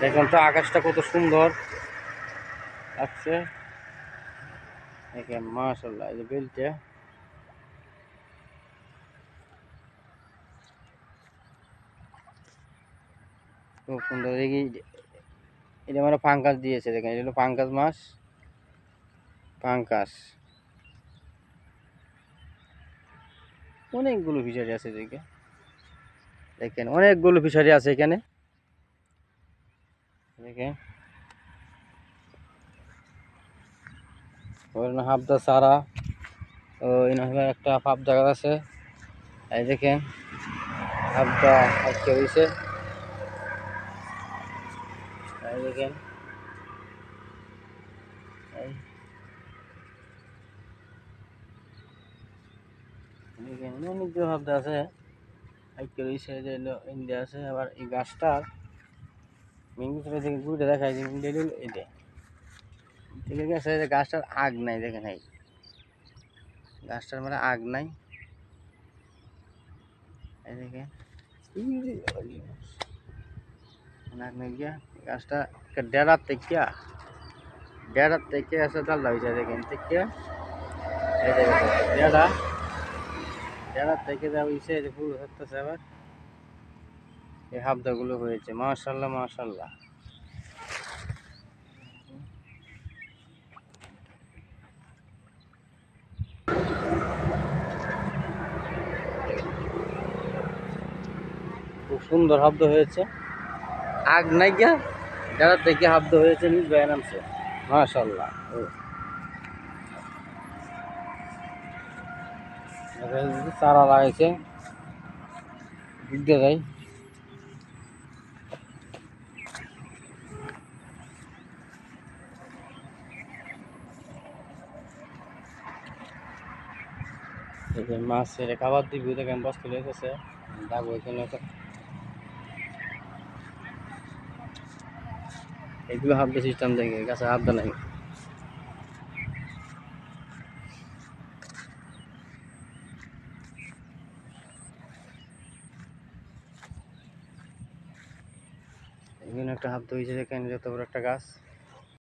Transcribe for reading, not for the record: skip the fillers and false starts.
দেখলাম তো আকাশটা কত সুন্দর লাগছে। দেখেন মাশাআল্লাহ, এই যে বেলটা খুব সুন্দর। এটা মানে পাঙ্কাস দিয়েছে, দেখেন এটা হলো পাঙ্কাস মাছ। পাঙ্কাস অনেকগুলো ফিশারি আছে এদিকে, দেখেন অনেকগুলো ফিশারি আছে এখানে। দেখেন হাবদা সারা ও এখানে একটা পাপ জায়গা আছে। এই দেখেন হাবদা আজকে হয়েছে। এই দেখেন এই দেখেন অনেকগুলো হাবদা আছে আজকে হয়েছে। যে ইন্ডিয়া আছে। আবার এই গাছটার মেন কিছু দেখে ঘুরে দেখায় যে ইন্ডিয়া এটা ঠিক আছে। যে গাছটার আগ নাই, দেখেন এই গাছটার মানে আগ নাই। এই দেখেন আগ নাই গিয়া গাছটা ডেরার থেকে আসে ডাল হয়েছে। দেখেন থেকে এই দেখেন ডেরার থেকে যা হয়েছে, এই যে ফুল ধরতেছে। আবার এই হাবদাগুলো হয়েছে। মাশাআল্লাহ মাশাআল্লাহ, খুব সুন্দর হাব্দ হয়েছে। আগ নাই গিয়া ডেরার থেকে হাব্দ হয়েছে, নিজ ভাই নামছে। মাশাআল্লাহ চারা লাগাইছে দিতে যাই। মাছের খাবার দিবি, দেখেন বস্তু লেগেছে যাবো এখানে। এগুলো হাবদা সিস্টেম দেখে গাছে হাবদা নাই। এখানে একটা হাবদা হয়েছে, দেখেন যত বড় একটা গাছ।